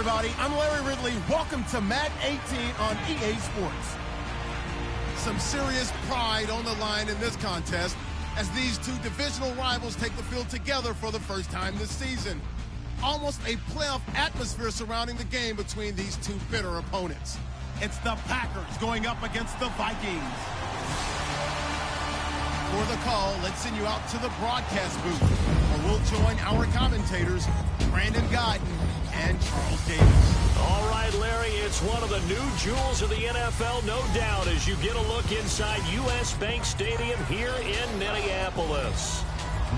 everybody. I'm Larry Ridley. Welcome to Madden 18 on EA Sports. Some serious pride on the line in this contest as these two divisional rivals take the field together for the first time this season. Almost a playoff atmosphere surrounding the game between these two bitter opponents. It's the Packers going up against the Vikings. For the call, let's send you out to the broadcast booth, where we'll join our commentators, Brandon Guyton and Charles Davis. All right, Larry, it's one of the new jewels of the NFL, no doubt, as you get a look inside U.S. Bank Stadium here in Minneapolis.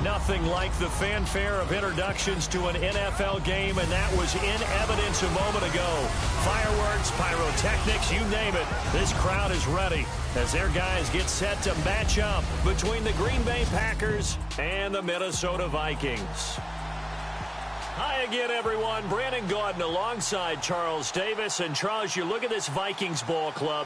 Nothing like the fanfare of introductions to an NFL game, and that was in evidence a moment ago. Fireworks, pyrotechnics, you name it. This crowd is ready as their guys get set to match up between the Green Bay Packers and the Minnesota Vikings. Hi again, everyone. Brandon Guyton alongside Charles Davis. And Charles, you look at this Vikings ball club.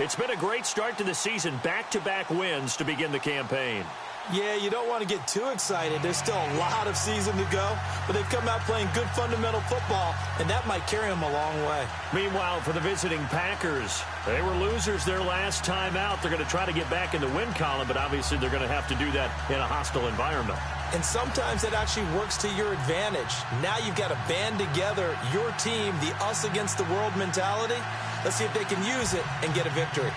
It's been a great start to the season. Back-to-back wins to begin the campaign. Yeah, you don't want to get too excited. There's still a lot of season to go, but they've come out playing good fundamental football, and that might carry them a long way. Meanwhile, for the visiting Packers, they were losers their last time out. They're going to try to get back in the win column, but obviously they're going to have to do that in a hostile environment. And sometimes it actually works to your advantage. Now you've got to band together your team, the us against the world mentality. Let's see if they can use it and get a victory.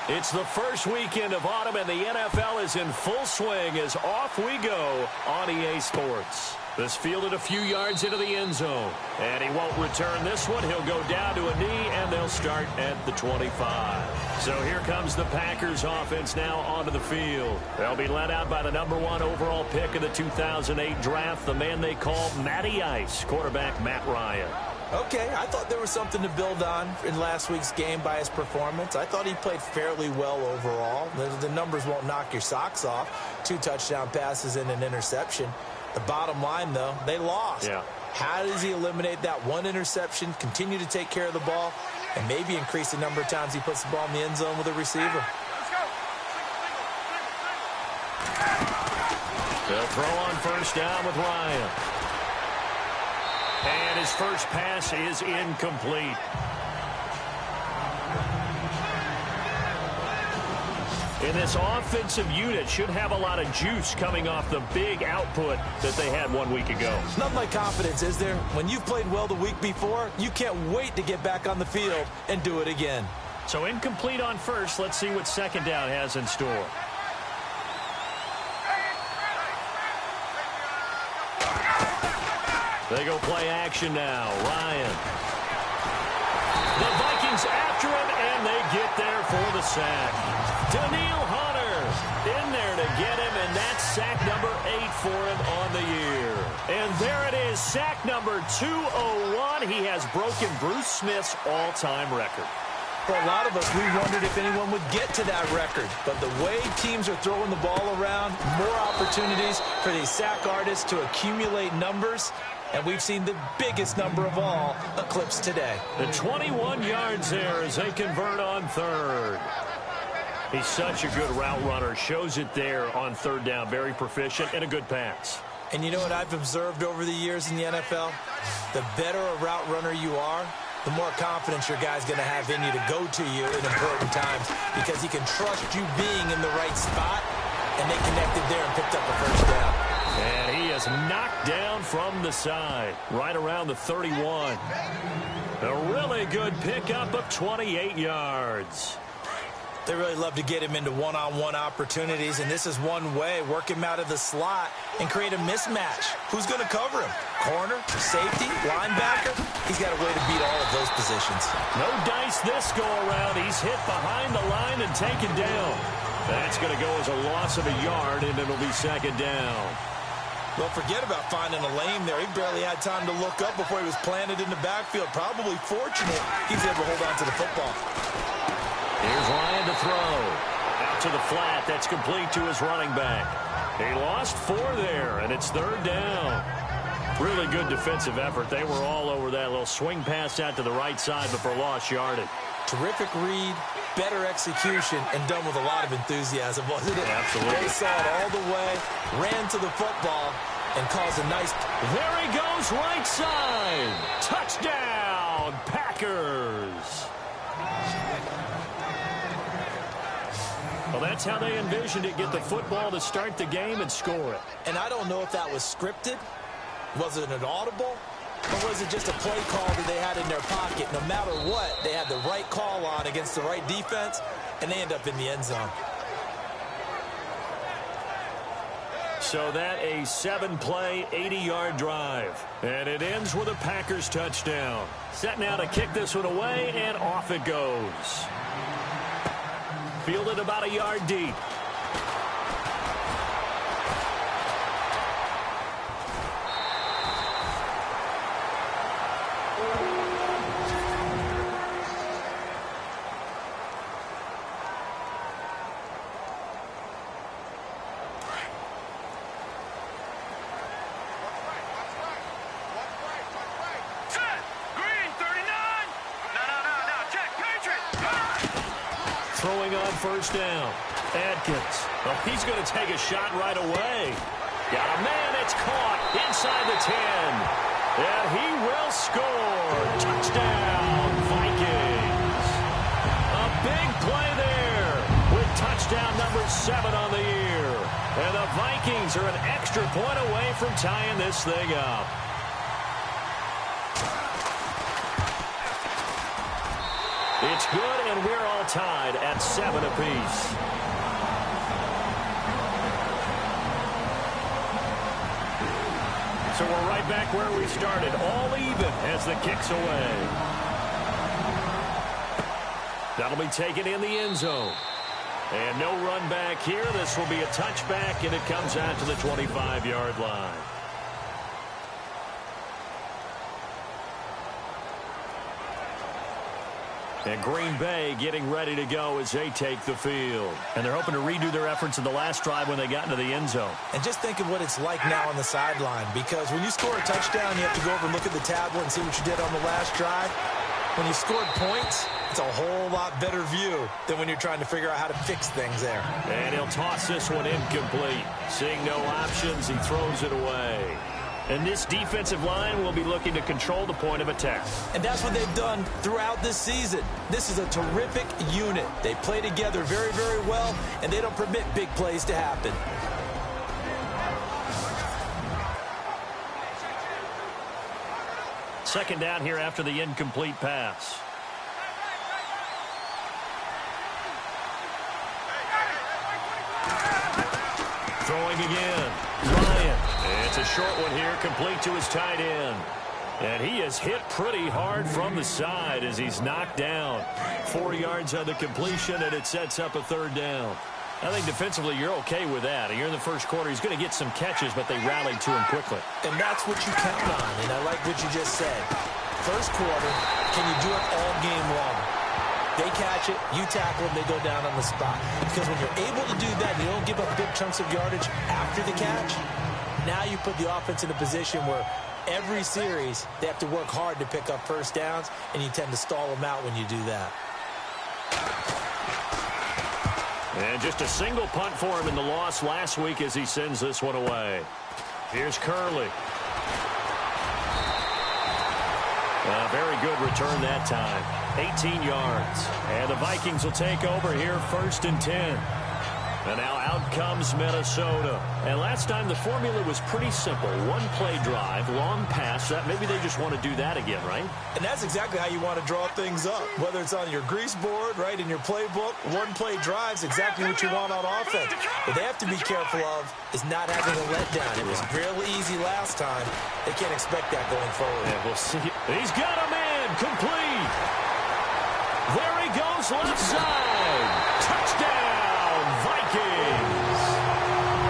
It's the first weekend of autumn, and the NFL is in full swing as off we go on EA Sports. This fielded a few yards into the end zone, and he won't return this one. He'll go down to a knee, and they'll start at the 25. So here comes the Packers offense now onto the field. They'll be led out by the #1 overall pick of the 2008 draft, the man they call Matty Ice, quarterback Matt Ryan. Okay, I thought there was something to build on in last week's game by his performance. I thought he played fairly well overall. The numbers won't knock your socks off. 2 touchdown passes and an interception. The bottom line, though, they lost. Yeah. How does he eliminate that one interception, continue to take care of the ball, and maybe increase the number of times he puts the ball in the end zone with a receiver? They'll throw on first down with Ryan. And his first pass is incomplete. And this offensive unit should have a lot of juice coming off the big output that they had 1 week ago. Nothing like confidence, is there? When you've played well the week before, you can't wait to get back on the field and do it again. So incomplete on first. Let's see what second down has in store. They go play action now. Ryan. The Vikings after him, and they get there for the sack. Daniil Hunter in there to get him, and that's sack number 8 for him on the year. And there it is, sack number 201. He has broken Bruce Smith's all-time record. For a lot of us, we wondered if anyone would get to that record. But the way teams are throwing the ball around, more opportunities for these sack artists to accumulate numbers. And we've seen the biggest number of all eclipsed today. The 21 yards there as they convert on third. He's such a good route runner. Shows it there on third down. Very proficient and a good pass. And you know what I've observed over the years in the NFL? The better a route runner you are, the more confidence your guy's going to have in you to go to you in important times because he can trust you being in the right spot, and they connected there and picked up a first down. And he is knocked down from the side, right around the 31. A really good pickup of 28 yards. They really love to get him into one-on-one opportunities, and this is one way. Work him out of the slot and create a mismatch. Who's going to cover him? Corner, safety, linebacker? He's got a way to beat all of those positions. No dice this go-around. He's hit behind the line and taken down. That's going to go as a loss of a yard, and it'll be second down. Well, forget about finding a lane there. He barely had time to look up before he was planted in the backfield. Probably fortunate he's able to hold on to the football. Here's Ryan to throw. Out to the flat. That's complete to his running back. He lost 4 there, and it's third down. Really good defensive effort. They were all over that little swing pass out to the right side before lost yardage. Terrific read, better execution, and done with a lot of enthusiasm, wasn't it? Absolutely. They saw it all the way, ran to the football, and caused a nice... There he goes, right side. Touchdown, Packers. Well, that's how they envisioned it, get the football to start the game and score it. And I don't know if that was scripted. Was it an audible? Or was it just a play call that they had in their pocket? No matter what, they had the right call on against the right defense, and they end up in the end zone. So that a 7-play, 80-yard drive. And it ends with a Packers touchdown. Set now to kick this one away, and off it goes. Fielded about a yard deep. Throwing on first down. Adkins. Well, he's going to take a shot right away. Got a man. It's caught inside the 10. And he will score. Touchdown, Vikings. A big play there with touchdown number 7 on the year. And the Vikings are an extra point away from tying this thing up. It's good, and we're all tied at 7 apiece. So we're right back where we started, all even as the kick's away. That'll be taken in the end zone. And no run back here. This will be a touchback, and it comes out to the 25-yard line. And Green Bay getting ready to go as they take the field. And they're hoping to redo their efforts in the last drive when they got into the end zone. And just think of what it's like now on the sideline, because when you score a touchdown, you have to go over and look at the tablet and see what you did on the last drive. When you scored points, it's a whole lot better view than when you're trying to figure out how to fix things there. And he'll toss this one incomplete. Seeing no options, he throws it away. And this defensive line will be looking to control the point of attack. And that's what they've done throughout this season. This is a terrific unit. They play together very, very well, and they don't permit big plays to happen. Second down here after the incomplete pass. Throwing again. Ryan. It's a short one here, complete to his tight end. And he is hit pretty hard from the side as he's knocked down. 4 yards on the completion, and it sets up a third down. I think defensively you're okay with that. You're in the first quarter. He's going to get some catches, but they rallied to him quickly. And that's what you count on, and I like what you just said. First quarter, can you do it all game long? They catch it, you tackle them, they go down on the spot. Because when you're able to do that, you don't give up big chunks of yardage after the catch. Now you put the offense in a position where every series they have to work hard to pick up first downs, and you tend to stall them out when you do that. And just a single punt for him in the loss last week as he sends this one away. Here's Curley. Very good return that time. 18 yards. And the Vikings will take over here 1st and 10. And now out comes Minnesota. And last time the formula was pretty simple. One-play drive, long pass. Maybe they just want to do that again, right? And that's exactly how you want to draw things up. Whether it's on your grease board, right, in your playbook, one-play drive's exactly what you want on offense. What they have to be careful of is not having a letdown. It was real easy last time. They can't expect that going forward. Yeah, we'll see. He's got a man complete. There he goes, left side. Touchdown, Vikings.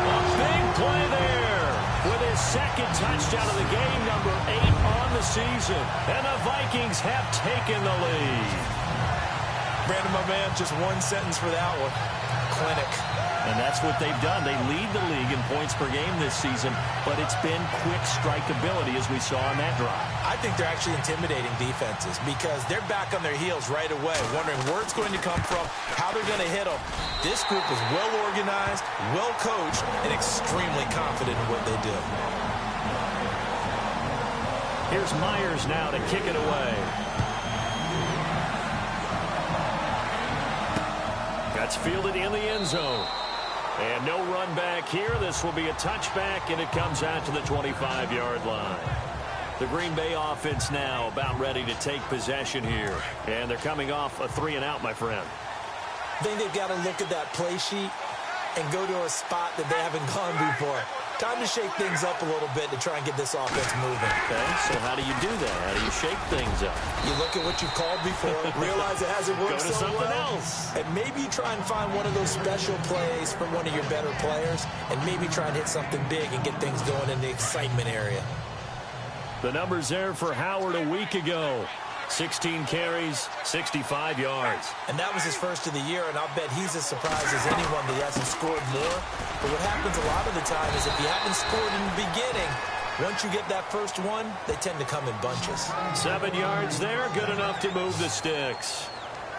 A big play there with his 2nd touchdown of the game, number 8 on the season. And the Vikings have taken the lead. Brandon, my man, just one sentence for that one. Clinic. And that's what they've done. They lead the league in points per game this season, but it's been quick strikeability as we saw on that drive. I think they're actually intimidating defenses because they're back on their heels right away, wondering where it's going to come from, how they're going to hit them. This group is well organized, well coached, and extremely confident in what they do. Here's Myers now to kick it away. That's fielded in the end zone. And no run back here. This will be a touchback, and it comes out to the 25-yard line. The Green Bay offense now about ready to take possession here. And they're coming off a 3-and-out, my friend. I think they've got to look at that play sheet and go to a spot that they haven't gone before. Time to shake things up a little bit to try and get this offense moving. Okay, so how do you do that? How do you shake things up? You look at what you've called before, realize it hasn't worked Go to so something well, else. and maybe you try and find one of those special plays from one of your better players, and maybe try and hit something big and get things going in the excitement area. The numbers there for Howard a week ago. 16 carries, 65 yards. And that was his first of the year, and I'll bet he's as surprised as anyone that he hasn't scored more. But what happens a lot of the time is if you haven't scored in the beginning, once you get that first one, they tend to come in bunches. 7 yards there, good enough to move the sticks.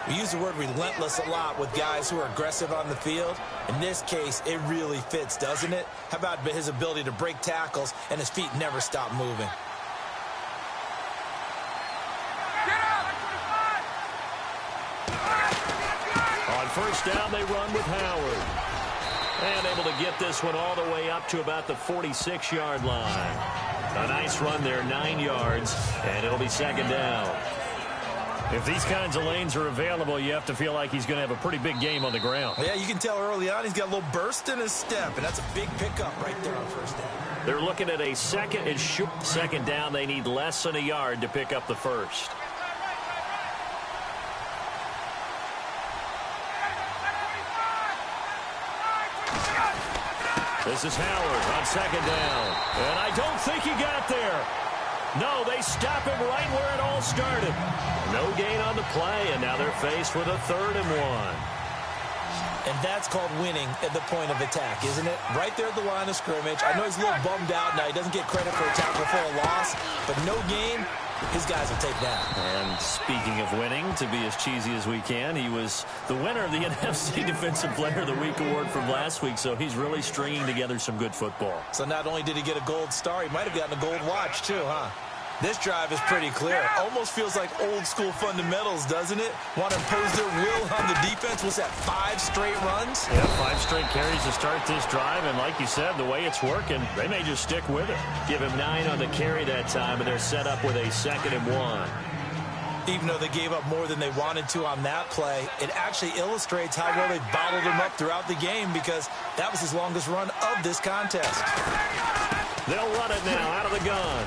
We use the word relentless a lot with guys who are aggressive on the field. In this case, it really fits, doesn't it? How about his ability to break tackles and his feet never stop moving? First down, they run with Howard. And able to get this one all the way up to about the 46-yard line. A nice run there, 9 yards, and it'll be 2nd down. If these kinds of lanes are available, you have to feel like he's going to have a pretty big game on the ground. Yeah, you can tell early on he's got a little burst in his step, and that's a big pickup right there on first down. They're looking at a 2nd down. They need less than a yard to pick up the first. This is Howard on 2nd down. And I don't think he got there. No, they stop him right where it all started. No gain on the play, and now they're faced with a 3rd and 1. And that's called winning at the point of attack, isn't it? Right there at the line of scrimmage. I know he's a little bummed out now. He doesn't get credit for a tackle for a loss, but no gain. His guys will take that. And speaking of winning, to be as cheesy as we can, he was the winner of the NFC Defensive Player of the Week award from last week, so he's really stringing together some good football. So not only did he get a gold star, he might have gotten a gold watch too, huh? This drive is pretty clear. Almost feels like old school fundamentals, doesn't it? Want to impose their will on the defense. What's that, 5 straight runs? Yeah, 5 straight carries to start this drive, and like you said, the way it's working, they may just stick with it. Give him 9 on the carry that time, and they're set up with a 2nd and 1. Even though they gave up more than they wanted to on that play, it actually illustrates how well they bottled him up throughout the game because that was his longest run of this contest. They'll run it now out of the gun.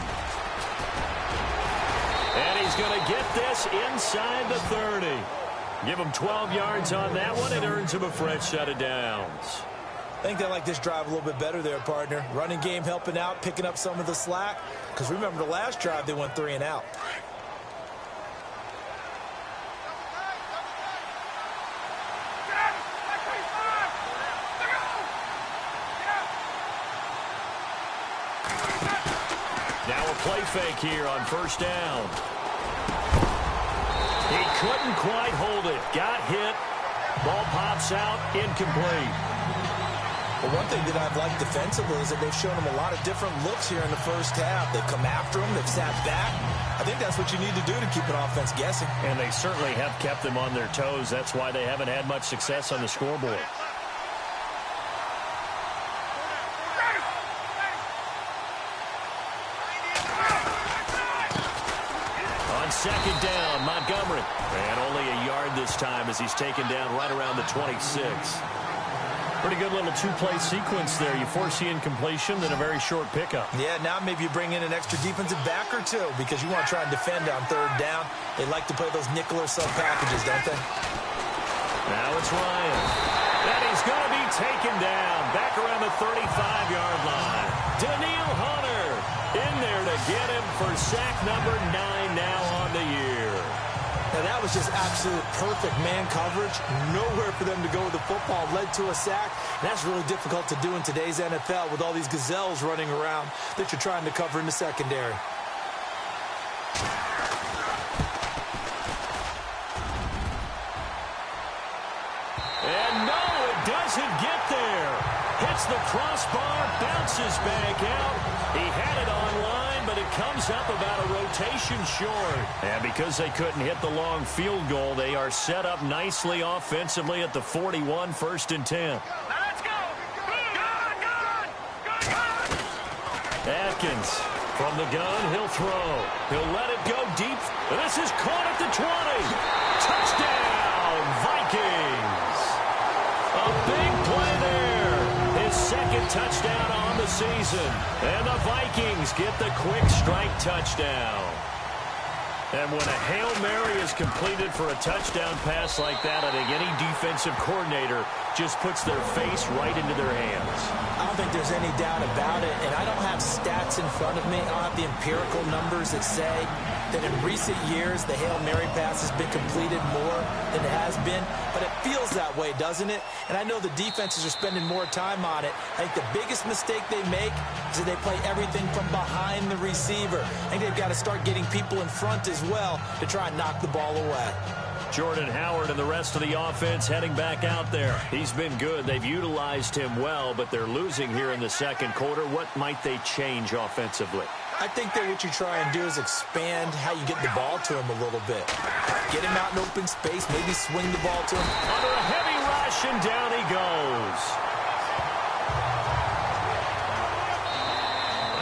And he's going to get this inside the 30. Give him 12 yards on that one. It earns him a fresh set of downs. I think they like this drive a little bit better there, partner. Running game helping out, picking up some of the slack. Because remember, the last drive, they went 3 and out. Now a play fake here on first down. He couldn't quite hold it. Got hit. Ball pops out. Incomplete. Well, one thing that I've liked defensively is that they've shown him a lot of different looks here in the first half. They've come after him. They've sat back. I think that's what you need to do to keep an offense guessing. And they certainly have kept them on their toes. That's why they haven't had much success on the scoreboard. On second down, Montgomery. And only a yard this time as he's taken down right around the 26. Pretty good little two-play sequence there. You force the incompletion, then a very short pickup. Yeah, now maybe you bring in an extra defensive back or two because you want to try and defend on third down. They like to play those nickel or sub packages, don't they? Now it's Ryan. And he's going to be taken down back around the 35-yard line. Daniil Hunter in there to get him for sack number 9 now on the year. Now, that was just absolute perfect man coverage. Nowhere for them to go with the football. Led to a sack. And that's really difficult to do in today's NFL with all these gazelles running around that you're trying to cover in the secondary. And no, it doesn't get there. Hits the crossbar, bounces back out. He had it online, but it comes up about a rotation short. And because they couldn't hit the long field goal, they are set up nicely offensively at the 41, 1st and 10. Let's go! Gun! Atkins from the gun, he'll throw. He'll let it go deep. This is caught at the 20. Touchdown, Vikings. A big play there. His second touchdown on the season. And the Vikings get the quick strike touchdown. And when a Hail Mary is completed for a touchdown pass like that, I think any defensive coordinator just puts their face right into their hands. I don't think there's any doubt about it, and I don't have stats in front of me. I don't have the empirical numbers that say that in recent years the Hail Mary pass has been completed more than it has been, but it feels that way, doesn't it? And I know the defenses are spending more time on it. I think the biggest mistake they make is that they play everything from behind the receiver. I think they've got to start getting people in front as well to try and knock the ball away. Jordan Howard and the rest of the offense heading back out there. He's been good. They've utilized him well, but they're losing here in the second quarter. What might they change offensively? I think that what you try and do is expand how you get the ball to him a little bit. Get him out in open space, maybe swing the ball to him. Under a heavy rush, and down he goes.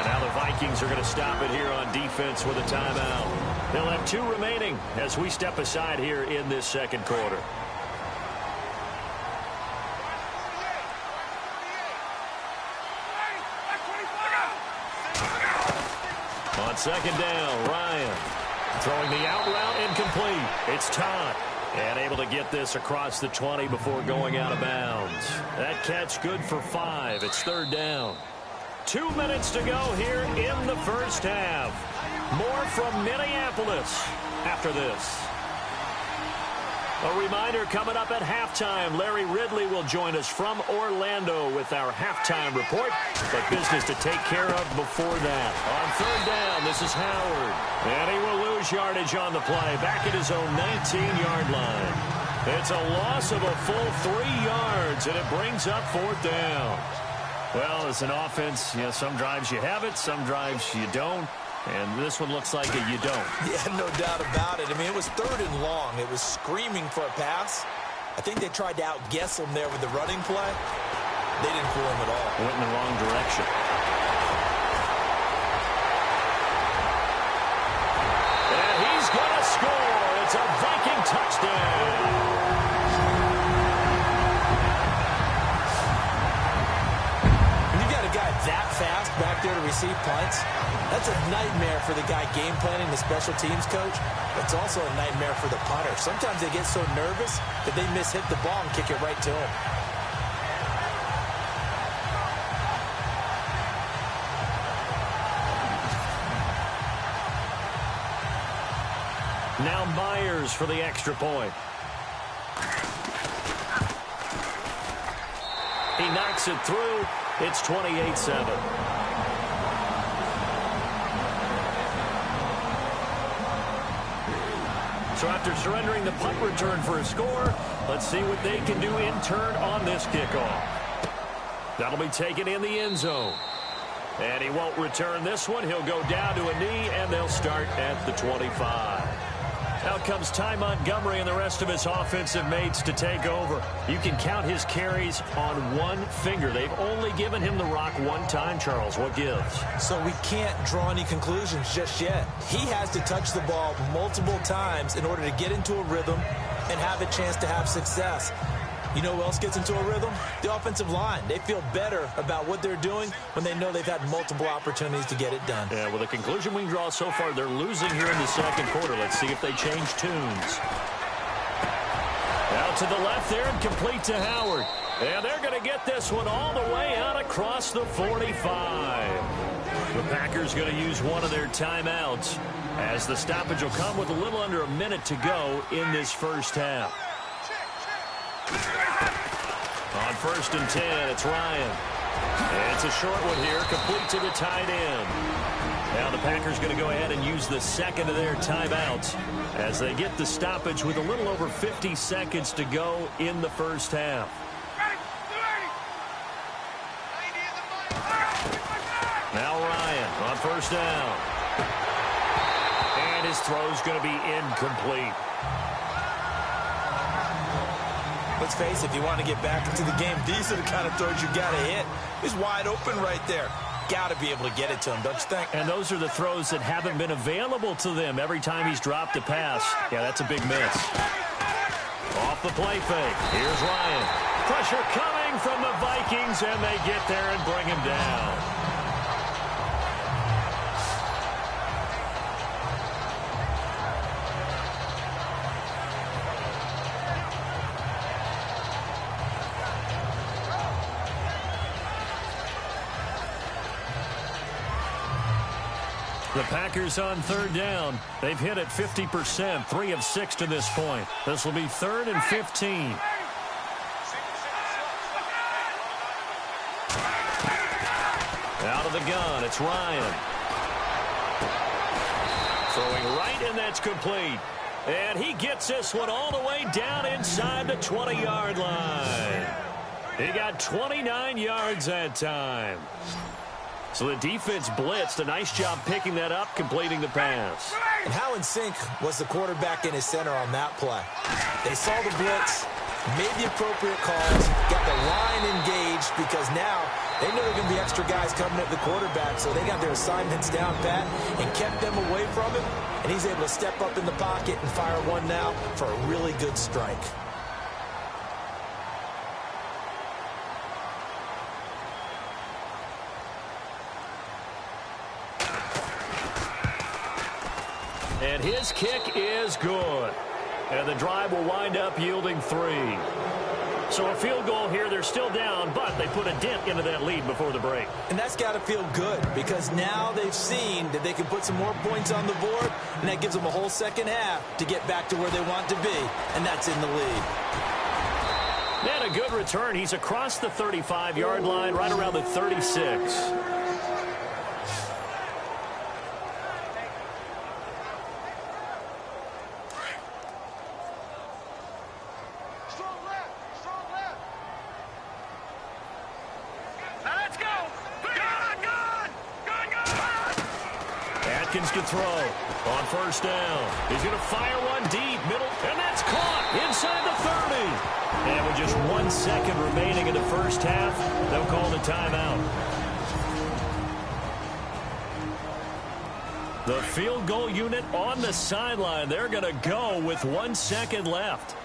And now the Vikings are going to stop it here on defense with a timeout. They'll have 2 remaining as we step aside here in this second quarter. On second down, Ryan throwing the out route incomplete. It's Todd. And able to get this across the 20 before going out of bounds. That catch good for 5. It's 3rd down. 2 minutes to go here in the first half. More from Minneapolis after this. A reminder coming up at halftime. Larry Ridley will join us from Orlando with our halftime report. But business to take care of before that. On 3rd down, this is Howard. And he will lose yardage on the play. Back at his own 19-yard line. It's a loss of a full 3 yards, and it brings up 4th down. Well, as an offense, you know, some drives you have it, some drives you don't. And this one looks like you don't. Yeah, no doubt about it. I mean, it was 3rd and long. It was screaming for a pass. I think they tried to outguess him there with the running play. They didn't fool him at all. Went in the wrong direction. And he's going to score. It's a Viking touchdown. That fast back there to receive punts, that's a nightmare for the guy game planning, the special teams coach. It's also a nightmare for the punter. Sometimes they get so nervous that they mishit the ball and kick it right to him. Now Myers for the extra point. He knocks it through. It's 28-7. So after surrendering the punt return for a score, let's see what they can do in turn on this kickoff. That'll be taken in the end zone. And he won't return this one. He'll go down to a knee, and they'll start at the 25. Out comes Ty Montgomery and the rest of his offensive mates to take over. You can count his carries on one finger. They've only given him the rock one time, Charles. What gives? So we can't draw any conclusions just yet. He has to touch the ball multiple times in order to get into a rhythm and have a chance to have success. You know who else gets into a rhythm? The offensive line. They feel better about what they're doing when they know they've had multiple opportunities to get it done. Yeah, well, the conclusion we can draw so far, they're losing here in the second quarter. Let's see if they change tunes. Out to the left there and complete to Howard. And they're going to get this one all the way out across the 45. The Packers going to use one of their timeouts as the stoppage will come with a little under a minute to go in this first half. On 1st and 10, it's Ryan. And it's a short one here, complete to the tight end. Now the Packers going to go ahead and use the second of their timeouts as they get the stoppage with a little over 50 seconds to go in the first half. Now Ryan on 1st down. And his throw's going to be incomplete. Let's face it, if you want to get back into the game, these are the kind of throws you got to hit. He's wide open right there. Got to be able to get it to him, don't you think? And those are the throws that haven't been available to them every time he's dropped a pass. Yeah, that's a big miss. Off the play fake. Here's Ryan. Pressure coming from the Vikings, and they get there and bring him down. The Packers on 3rd down. They've hit it 50%, 3 of 6 to this point. This will be 3rd and 15. Out of the gun, it's Ryan. Throwing right, and that's complete. And he gets this one all the way down inside the 20-yard line. He got 29 yards that time. So the defense blitzed. A nice job picking that up, completing the pass. And how in sync was the quarterback and his center on that play? They saw the blitz, made the appropriate calls, got the line engaged because now they know there are going to be extra guys coming at the quarterback, so they got their assignments down pat and kept them away from him, and he's able to step up in the pocket and fire one now for a really good strike. And his kick is good. And the drive will wind up yielding 3. So a field goal here. They're still down, but they put a dent into that lead before the break. And that's got to feel good because now they've seen that they can put some more points on the board, and that gives them a whole second half to get back to where they want to be, and that's in the lead. And a good return. He's across the 35-yard line, right around the 36. To throw on 1st down. He's going to fire one deep, middle, and that's caught inside the 30. And with just 1 second remaining in the first half, they'll call the timeout. The field goal unit on the sideline. They're going to go with 1 second left.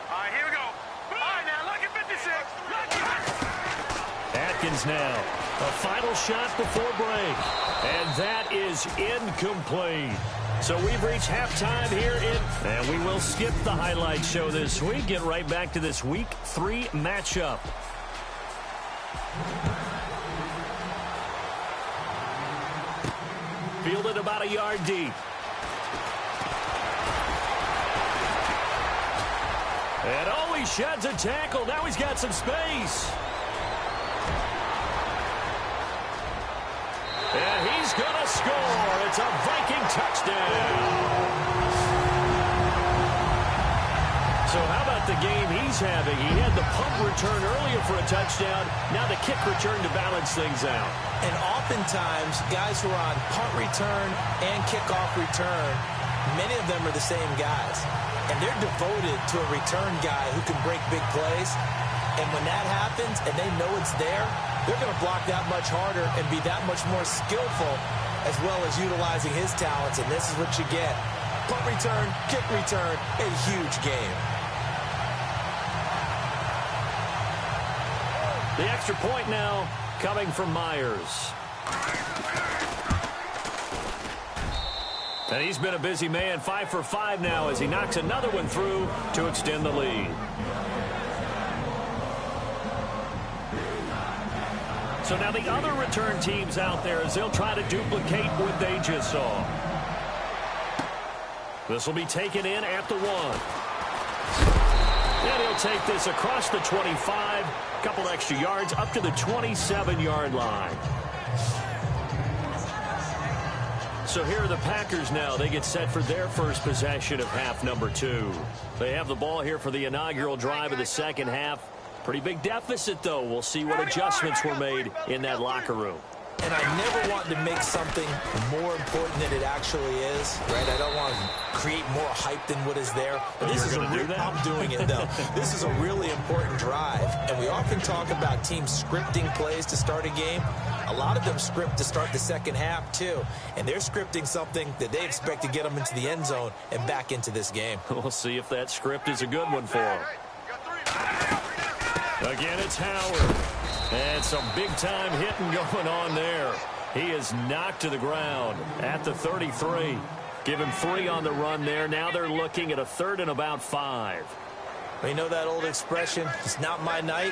All right, here we go. All right, now look at 56. Atkins now. A final shot before break. And that is incomplete. So we've reached halftime here and we will skip the highlight show this week. Get right back to this Week 3 matchup. Fielded about a yard deep. And oh, he sheds a tackle. Now he's got some space. And he's going to score. It's a Viking touchdown. So how about the game he's having? He had the punt return earlier for a touchdown. Now the kick return to balance things out. And oftentimes, guys who are on punt return and kickoff return, many of them are the same guys. And they're devoted to a return guy who can break big plays. And when that happens and they know it's there, they're going to block that much harder and be that much more skillful, as well as utilizing his talents. And this is what you get. Punt return, kick return, a huge game. The extra point now coming from Myers. And he's been a busy man, 5 for 5 now as he knocks another one through to extend the lead. So now the other return teams out there as they'll try to duplicate what they just saw. This will be taken in at the 1. And he'll take this across the 25, a couple extra yards up to the 27-yard line. So here are the Packers now. They get set for their first possession of half number 2. They have the ball here for the inaugural drive of the second half. Pretty big deficit, though. We'll see what adjustments were made in that locker room. And I never want to make something more important than it actually is, right? I don't want to create more hype than what is there. But this is I'm doing it, though. This is a really important drive. And we often talk about teams scripting plays to start a game. A lot of them script to start the second half, too. And they're scripting something that they expect to get them into the end zone and back into this game. We'll see if that script is a good one for them. Again, it's Howard. And some big-time hitting going on there. He is knocked to the ground at the 33. Give him 3 on the run there. Now they're looking at a 3rd and about 5. You know that old expression, it's not my night?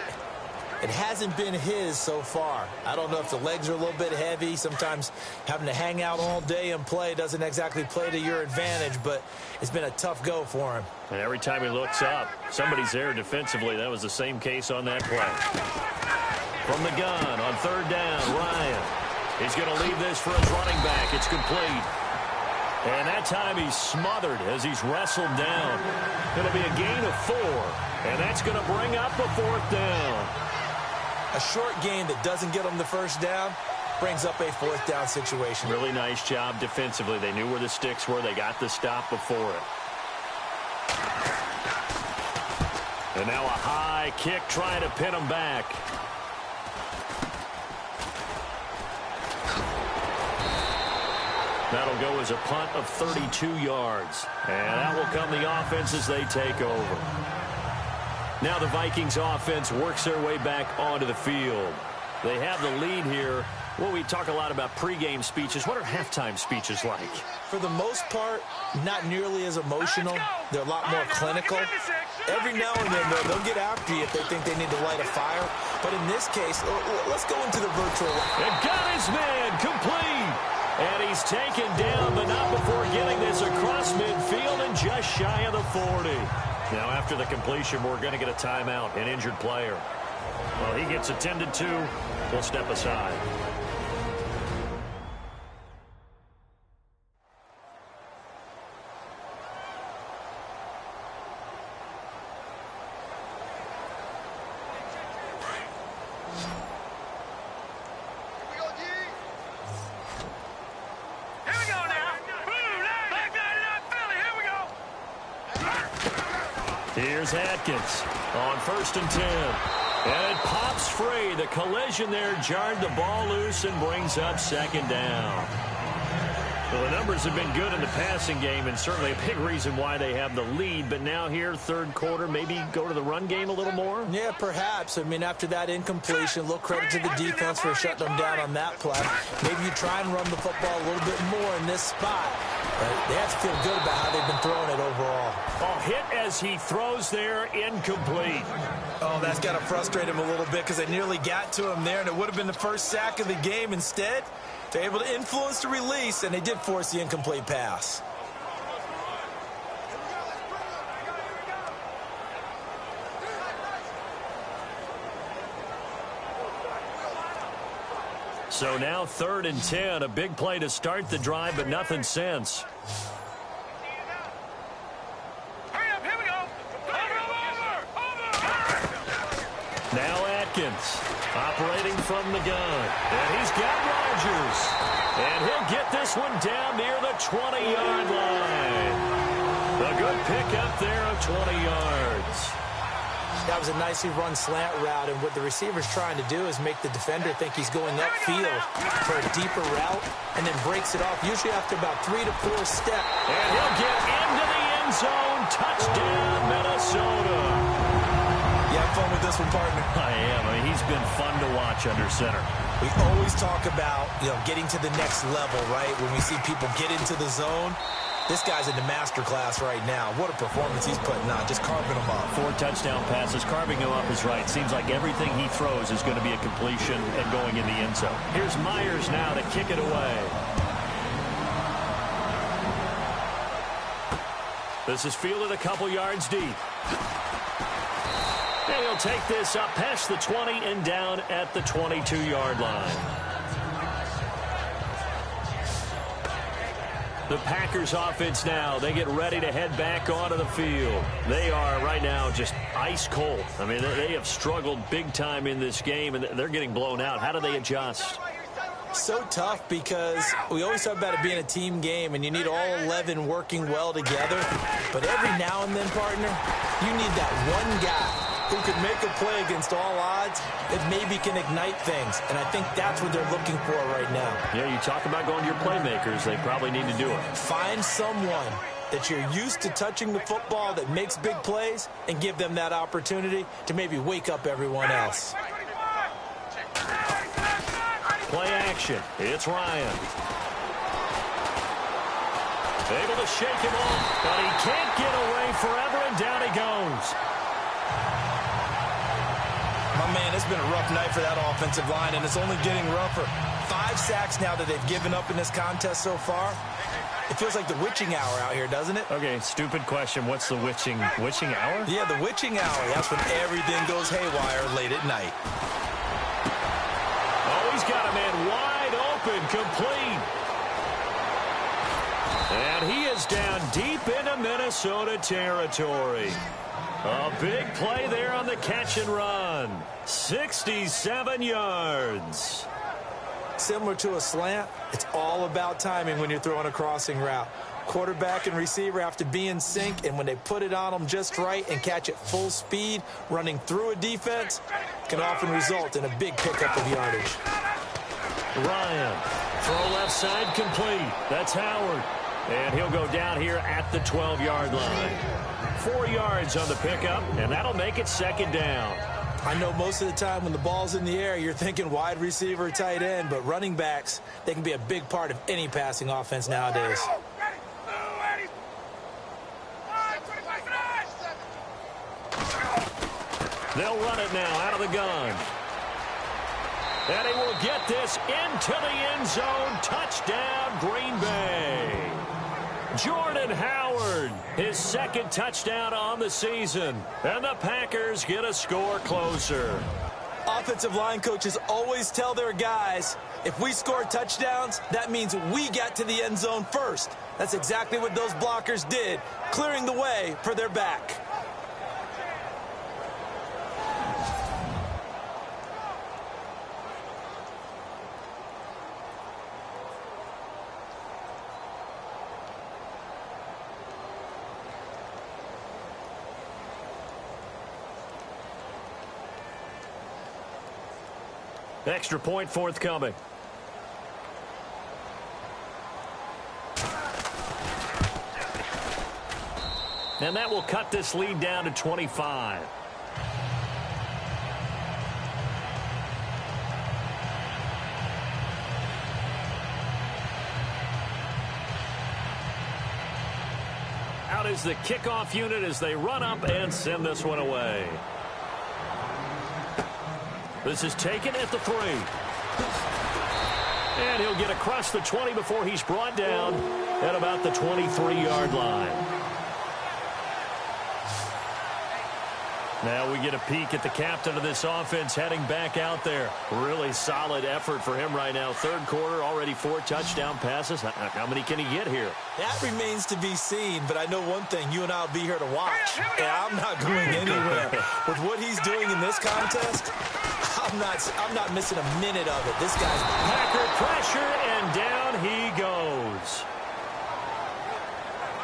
It hasn't been his so far. I don't know if the legs are a little bit heavy. Sometimes having to hang out all day and play doesn't exactly play to your advantage, but it's been a tough go for him. And every time he looks up, somebody's there defensively. That was the same case on that play. From the gun on 3rd down, Ryan. He's going to leave this for his running back. It's complete. And that time he's smothered as he's wrestled down. It'll be a gain of 4, and that's going to bring up a 4th down. A short gain that doesn't get them the first down brings up a 4th down situation. Really nice job defensively. They knew where the sticks were. They got the stop before it. And now a high kick trying to pin them back. That'll go as a punt of 32 yards. And that will come the offense as they take over. Now the Vikings offense works their way back onto the field. They have the lead here. Well, we talk a lot about pregame speeches. What are halftime speeches like? For the most part, not nearly as emotional. They're a lot more clinical. Every now and then, though, they'll get after you if they think they need to light a fire. But in this case, let's go into the virtual. And got his man complete. And he's taken down, but not before getting this across midfield and just shy of the 40. Now, after the completion, we're going to get a timeout, an injured player. Well, he gets attended to. We'll step aside. Here's Atkins on 1st and 10. And it pops free. The collision there jarred the ball loose and brings up 2nd down. Well, the numbers have been good in the passing game and certainly a big reason why they have the lead. But now here, 3rd quarter, maybe go to the run game a little more? Yeah, perhaps. I mean, after that incompletion, a little credit to the defense for shutting them down on that play. Maybe you try and run the football a little bit more in this spot. But they have to feel good about how they've been throwing it overall. Oh, hit as he throws there, incomplete. Oh, that's got to frustrate him a little bit because they nearly got to him there, and it would have been the first sack of the game. Instead, they're able to influence the release, and they did force the incomplete pass. So now 3rd and 10, a big play to start the drive, but nothing since. Hurry up, here we go. Over. Watkins operating from the gun. And he's got Rodgers. And he'll get this one down near the 20-yard line. A good pickup there of 20 yards. That was a nicely run slant route, and what the receiver's trying to do is make the defender think he's going upfield for a deeper route, and then breaks it off, usually after about 3 to 4 steps. And he'll get into the end zone. Touchdown, Minnesota. You have fun with this one, partner? I am. I mean, he's been fun to watch under center. We always talk about, getting to the next level, right? When we see people get into the zone. This guy's in the master class right now. What a performance he's putting on, just carving them up. 4 touchdown passes. Carving him up is right. Seems like everything he throws is going to be a completion and going in the end zone. Here's Myers now to kick it away. This is fielded a couple yards deep. And he'll take this up past the 20 and down at the 22-yard line. The Packers offense now, they get ready to head back onto the field. They are right now just ice cold. I mean, they have struggled big time in this game, and they're getting blown out. How do they adjust? So tough because we always talk about it being a team game, and you need all 11 working well together. But every now and then, partner, you need that one guy who could make a play against all odds that maybe can ignite things. And I think that's what they're looking for right now. Yeah, you talk about going to your playmakers. They probably need to do it. Find someone that you're used to touching the football that makes big plays and give them that opportunity to maybe wake up everyone else. Play action. It's Ryan. Able to shake him off, but he can't get away forever, and down he goes. My man, it's been a rough night for that offensive line, and it's only getting rougher. 5 sacks now that they've given up in this contest so far. It feels like the witching hour out here, doesn't it? Okay, stupid question. What's the witching hour? Yeah, the witching hour. That's when everything goes haywire late at night. Oh, he's got a man wide open, complete. And he is down deep into Minnesota territory. A big play there on the catch and run. 67 yards. Similar to a slant, it's all about timing when you're throwing a crossing route. Quarterback and receiver have to be in sync, and when they put it on them just right and catch it full speed, running through a defense can often result in a big pickup of yardage. Ryan, throw left side complete. That's Howard. And he'll go down here at the 12-yard line. 4 yards on the pickup, and that'll make it second down. I know most of the time when the ball's in the air, you're thinking wide receiver, tight end, but running backs, they can be a big part of any passing offense nowadays. They'll run it now out of the gun. And he will get this into the end zone. Touchdown, Green Bay. Jordan Howard, his second touchdown on the season. And the Packers get a score closer. Offensive line coaches always tell their guys, if we score touchdowns, that means we get to the end zone first. That's exactly what those blockers did, clearing the way for their back. Extra point forthcoming. And that will cut this lead down to 25. Out is the kickoff unit as they run up and send this one away. This is taken at the 3. And he'll get across the 20 before he's brought down at about the 23-yard line. Now we get a peek at the captain of this offense heading back out there. Really solid effort for him right now. Third quarter, already 4 touchdown passes. How many can he get here? That remains to be seen, but I know one thing. You and I will be here to watch. And I'm not going anywhere. With what he's doing in this contest, I'm not missing a minute of it. This guy's Packer pressure, and down he goes.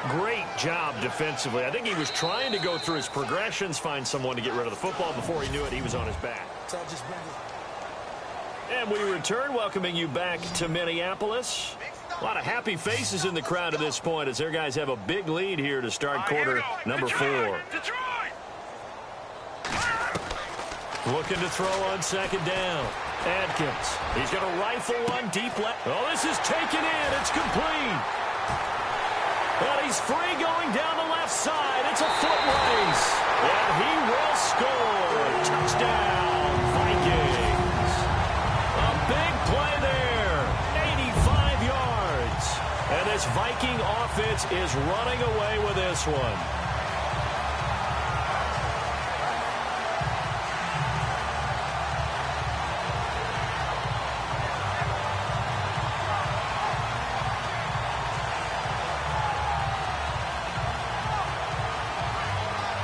Great job defensively. I think he was trying to go through his progressions, find someone to get rid of the football. Before he knew it, he was on his back. And we return, welcoming you back to Minneapolis. A lot of happy faces in the crowd at this point as their guys have a big lead here to start quarter number 4. Looking to throw on second down. Adkins. He's going to rifle one deep left. Oh, this is taken in. It's complete. And he's free going down the left side. It's a foot race. And he will score. Touchdown, Vikings. A big play there. 85 yards. And this Viking offense is running away with this one.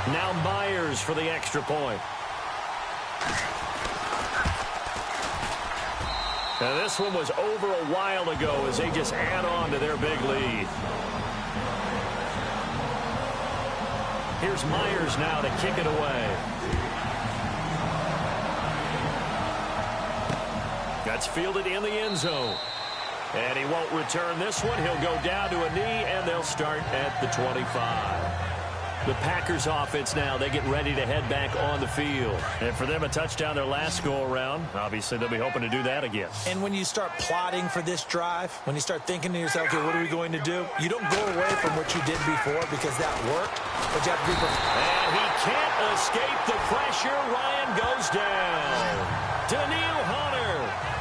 Now Myers for the extra point. Now this one was over a while ago as they just add on to their big lead. Here's Myers now to kick it away. That's fielded in the end zone. And he won't return this one. He'll go down to a knee, and they'll start at the 25. The Packers offense now, they get ready to head back on the field. And for them, a touchdown their last go-around. Obviously, they'll be hoping to do that again. And when you start plotting for this drive, when you start thinking to yourself, okay, what are we going to do? You don't go away from what you did before because that worked, but you have to be prepared. And he can't escape the pressure. Ryan goes down. Daniil Hunter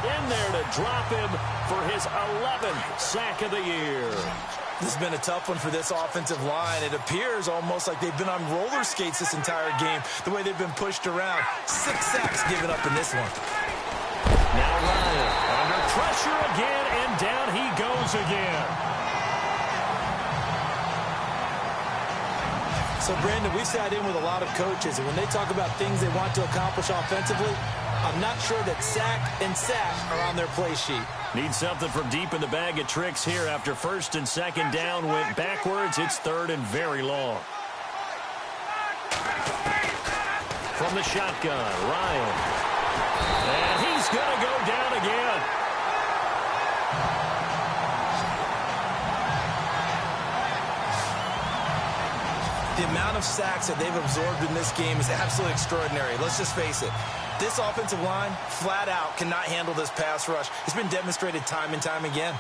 in there to drop him for his 11th sack of the year. This has been a tough one for this offensive line. It appears almost like they've been on roller skates this entire game, the way they've been pushed around. 6 sacks given up in this one. Now Ryan under pressure again, and down he goes again. So, Brandon, we've sat in with a lot of coaches, and when they talk about things they want to accomplish offensively, I'm not sure that sack and sack are on their play sheet. Need something from deep in the bag of tricks here after first and second down went backwards. It's third and very long. From the shotgun, Ryan. And he's going to go down again. The amount of sacks that they've absorbed in this game is absolutely extraordinary. Let's just face it. This offensive line, flat out, cannot handle this pass rush. It's been demonstrated time and time again.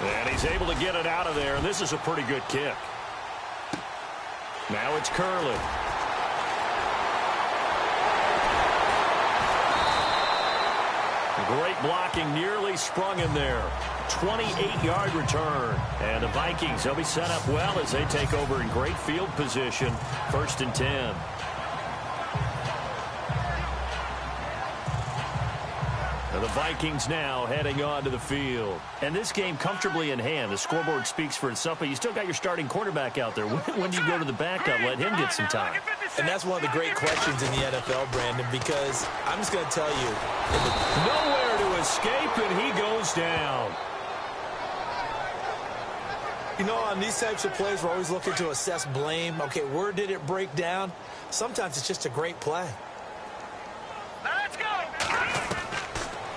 And he's able to get it out of there, and this is a pretty good kick. Now it's Curley. Great blocking, nearly sprung him there. 28-yard return. And the Vikings, they'll be set up well as they take over in great field position. First and 10. The Vikings now heading on to the field. And this game comfortably in hand. The scoreboard speaks for itself, but you still got your starting quarterback out there. When do you go to the backup, let him get some time? And that's one of the great questions in the NFL, Brandon, because I'm just going to tell you. Nowhere to escape, and he goes down. You know, on these types of plays, we're always looking to assess blame. Okay, where did it break down? Sometimes it's just a great play. Let's go!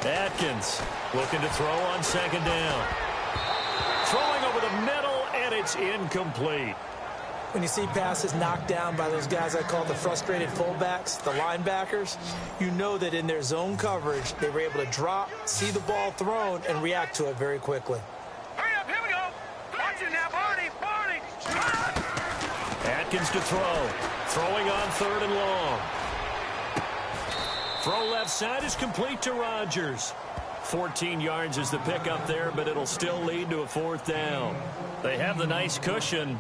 Atkins looking to throw on second down. Throwing over the middle, and it's incomplete. When you see passes knocked down by those guys I call the frustrated fullbacks, the linebackers, you know that in their zone coverage, they were able to drop, see the ball thrown, and react to it very quickly. Hurry up, here we go! Watch it now, Barney! Atkins to throw. Throwing on third and long. Throw left side is complete to Rodgers. 14 yards is the pickup there, but it'll still lead to a fourth down. They have the nice cushion.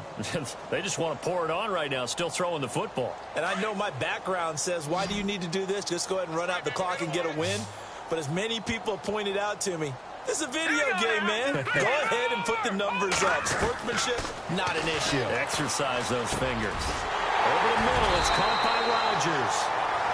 They just want to pour it on right now, still throwing the football. And I know my background says, why do you need to do this? Just go ahead and run out the clock and get a win. But as many people have pointed out to me, this is a video game, man. Go ahead and put the numbers up. Sportsmanship, not an issue. Exercise those fingers. Over the middle, it's caught by Rodgers.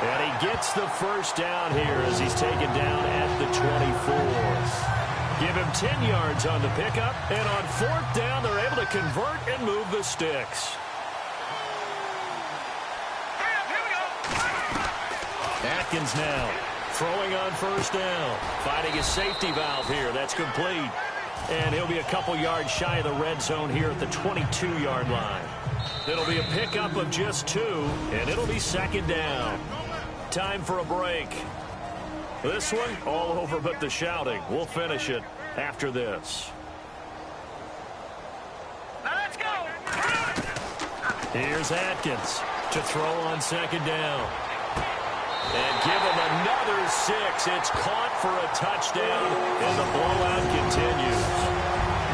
And he gets the first down here as he's taken down at the 24. Give him 10 yards on the pickup. And on fourth down, they're able to convert and move the sticks. Atkins now throwing on first down. Finding his safety valve here. That's complete. And he'll be a couple yards shy of the red zone here at the 22-yard line. It'll be a pickup of just 2, and it'll be second down. Time for a break. This one, all over but the shouting. We'll finish it after this. Let's go. Here's Atkins to throw on second down. And give him another 6. It's caught for a touchdown, and the blowout continues.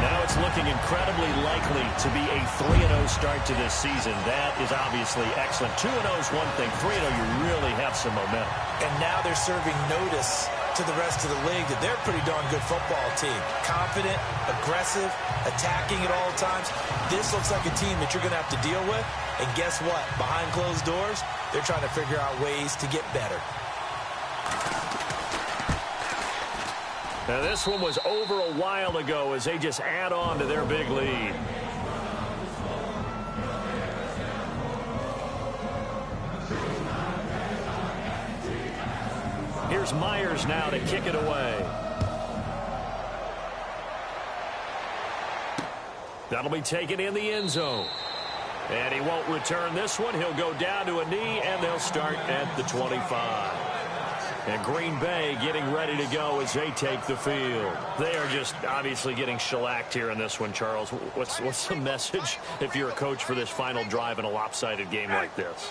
Now it's looking incredibly likely to be a 3-0 start to this season. That is obviously excellent. 2-0 is one thing. 3-0, you really have some momentum. And now they're serving notice to the rest of the league that they're a pretty darn good football team. Confident, aggressive, attacking at all times. This looks like a team that you're going to have to deal with. And guess what? Behind closed doors, they're trying to figure out ways to get better. Now this one was over a while ago as they just add on to their big lead. Here's Myers now to kick it away. That'll be taken in the end zone. And he won't return this one. He'll go down to a knee, and they'll start at the 25. And Green Bay getting ready to go as they take the field. They are just obviously getting shellacked here in this one, Charles. What's the message if you're a coach for this final drive in a lopsided game like this?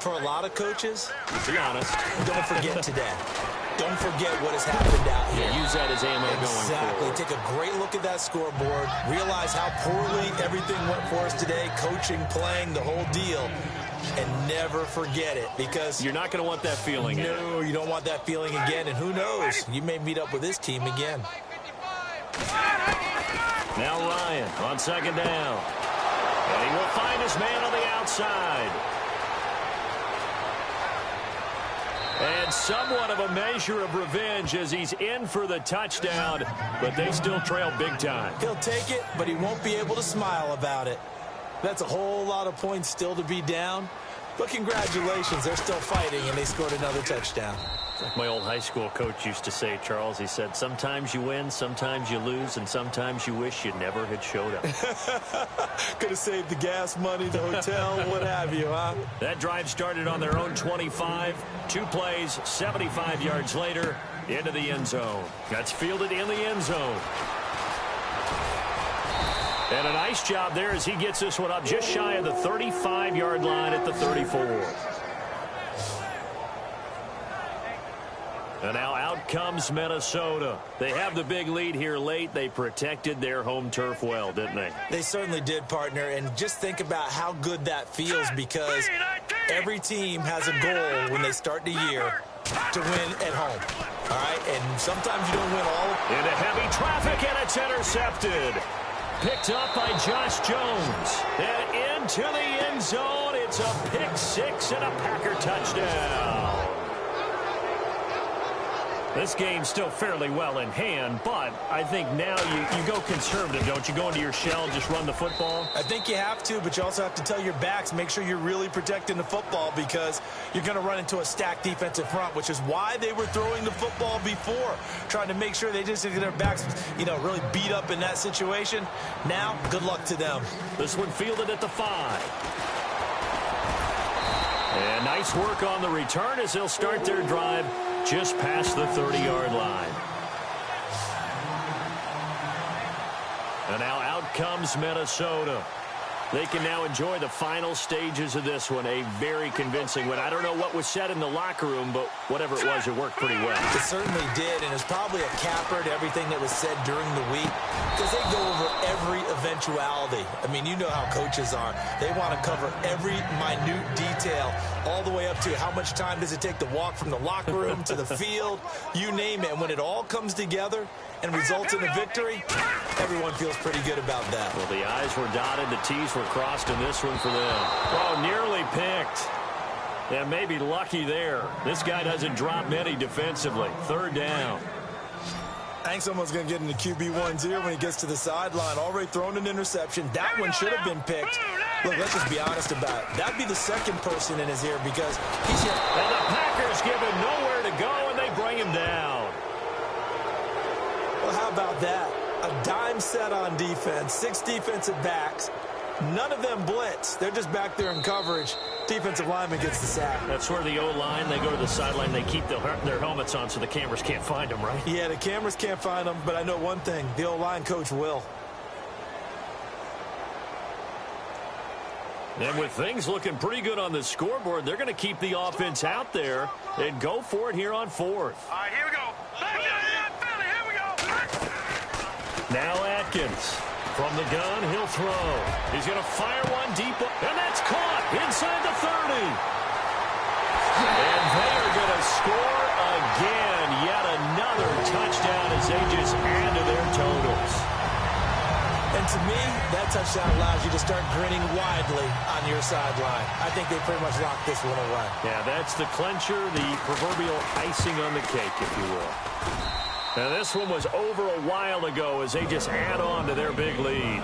For a lot of coaches, Be honest. don't forget today. Don't forget what has happened out here. Yeah, use that as ammo going Exactly. forward. Take a great look at that scoreboard. Realize how poorly everything went for us today. Coaching, playing, the whole deal. And never forget it, because You're not going to want that feeling. no, you don't want that feeling again. And who knows? You may meet up with this team again. Now Ryan on second down. And he will find his man on the outside. And somewhat of a measure of revenge as he's in for the touchdown, but they still trail big time. He'll take it, but he won't be able to smile about it. That's a whole lot of points still to be down. But congratulations, they're still fighting, and they scored another touchdown. Like my old high school coach used to say, Charles, he said, sometimes you win, sometimes you lose, and sometimes you wish you never had showed up. Could have saved the gas money, the hotel, what have you, huh? That drive started on their own 25. 2 plays, 75 yards later, into the end zone. That's fielded in the end zone. And a nice job there as he gets this one up just shy of the 35-yard line at the 34. And now out comes Minnesota. They have the big lead here late. They protected their home turf well, didn't they? They certainly did, partner. And just think about how good that feels, because every team has a goal when they start the year to win at home. All right? And sometimes you don't win all. Into heavy traffic, and it's intercepted. Picked up by Josh Jones. And into the end zone. It's a pick 6 and a Packer touchdown. This game's still fairly well in hand, but I think now you go conservative, don't you? Go into your shell, just run the football? I think you have to, but you also have to tell your backs, make sure you're really protecting the football, because you're going to run into a stacked defensive front, which is why they were throwing the football before, trying to make sure they just get their backs, really beat up in that situation. Now, good luck to them. This one fielded at the 5. And nice work on the return as they'll start their drive just past the 30-yard line. And now out comes Minnesota. They can now enjoy the final stages of this one. A very convincing win. I don't know what was said in the locker room, but whatever it was, it worked pretty well. It certainly did, and it's probably a capper to everything that was said during the week, because they go over every eventuality. I mean, you know how coaches are. They want to cover every minute detail, all the way up to how much time does it take to walk from the locker room to the field, you name it. And when it all comes together and results in a victory, everyone feels pretty good about that. Well, the I's were dotted, the T's were crossed in this one for them. Oh, nearly picked. And maybe lucky there. This guy doesn't drop many defensively. Third down. I think someone's going to get into QB1s here when he gets to the sideline. Already thrown an interception. That one should have been picked. Look, let's just be honest about it. That'd be the second person in his ear because he's hit. And the Packers give him nowhere to go, and they bring him down. Well, how about that? A dime set on defense, 6 defensive backs. None of them blitz. They're just back there in coverage. Defensive lineman gets the sack. That's where the O-line, they go to the sideline, they keep their helmets on so the cameras can't find them, right? Yeah, the cameras can't find them, but I know one thing. The O-line coach will. And with things looking pretty good on the scoreboard, they're going to keep the offense out there and go for it here on 4th. All right, here we go. Philly, here we go. Now Atkins. From the gun, he'll throw. He's going to fire one deep, and that's caught inside the 30. And they are going to score again. Yet another touchdown as they just add to their totals. And to me, that touchdown allows you to start grinning widely on your sideline. I think they pretty much locked this one away. Yeah, that's the clincher, the proverbial icing on the cake, if you will. Now, this one was over a while ago as they just add on to their big lead.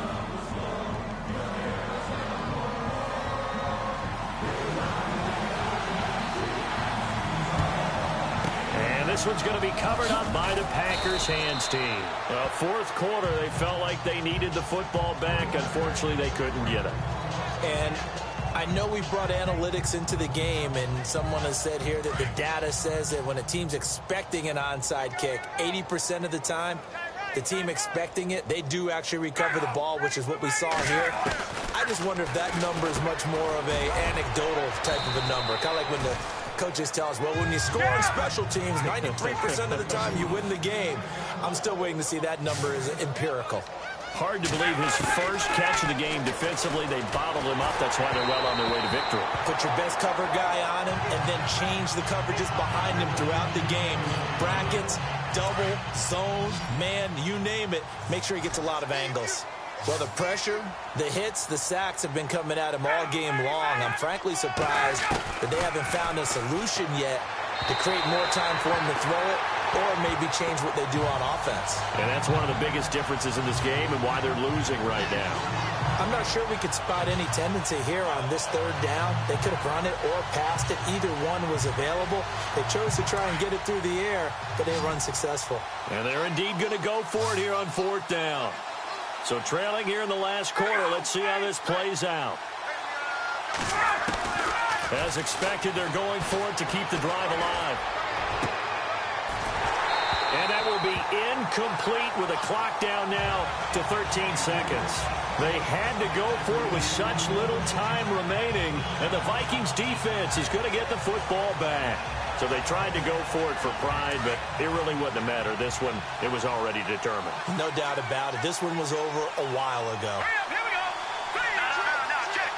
And this one's going to be covered up by the Packers hands team. Fourth quarter, they felt like they needed the football back. Unfortunately, they couldn't get it. And I know we brought analytics into the game, and someone has said here that the data says that when a team's expecting an onside kick, 80% of the time, the team expecting it, they do actually recover the ball, which is what we saw here. I just wonder if that number is much more of a anecdotal type of a number, kind of like when the coaches tell us, well, when you score on special teams, 93% of the time you win the game. I'm still waiting to see that number is empirical. Hard to believe his first catch of the game defensively. They bottled him up. That's why they're well on their way to victory. Put your best cover guy on him and then change the coverages behind him throughout the game. Brackets, double, zone, man, you name it. Make sure he gets a lot of angles. Well, the pressure, the hits, the sacks have been coming at him all game long. I'm frankly surprised that they haven't found a solution yet to create more time for him to throw it or maybe change what they do on offense. And that's one of the biggest differences in this game and why they're losing right now. I'm not sure we could spot any tendency here on this third down. They could have run it or passed it. Either one was available. They chose to try and get it through the air, but they were unsuccessful. And they're indeed going to go for it here on 4th down. So trailing here in the last quarter, let's see how this plays out. As expected, they're going for it to keep the drive alive. And that will be incomplete with a clock down now to 13 seconds. They had to go for it with such little time remaining, and the Vikings defense is going to get the football back. So they tried to go for it for pride, but it really wouldn't have mattered. This one, it was already determined. No doubt about it. This one was over a while ago. Here we go. Now, check.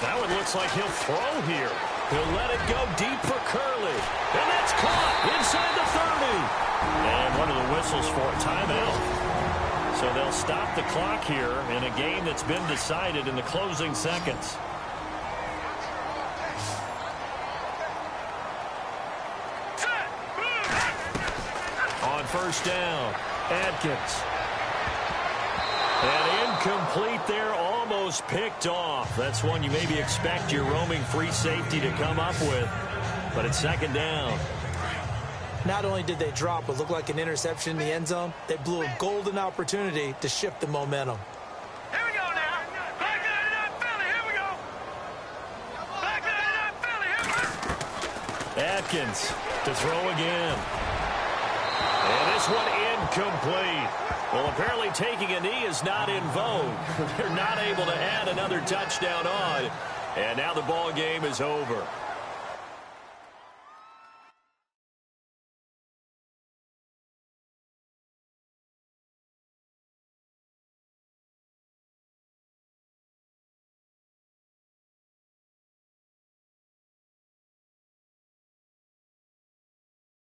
That one looks like he'll throw here. He'll let it go deep for Curley. And that's caught inside the 30. And one of the whistles for a timeout. So they'll stop the clock here in a game that's been decided in the closing seconds. On first down, Atkins. And incomplete there, almost picked off. That's one you maybe expect your roaming free safety to come up with. But it's second down. Not only did they drop what looked like an interception in the end zone, they blew a golden opportunity to shift the momentum. Here we go now. Back it up, Philly. Here we go. Back it up, Philly. Here we go. Atkins to throw again. And this one incomplete. Well, apparently taking a knee is not in vogue. They're not able to add another touchdown on. And now the ball game is over.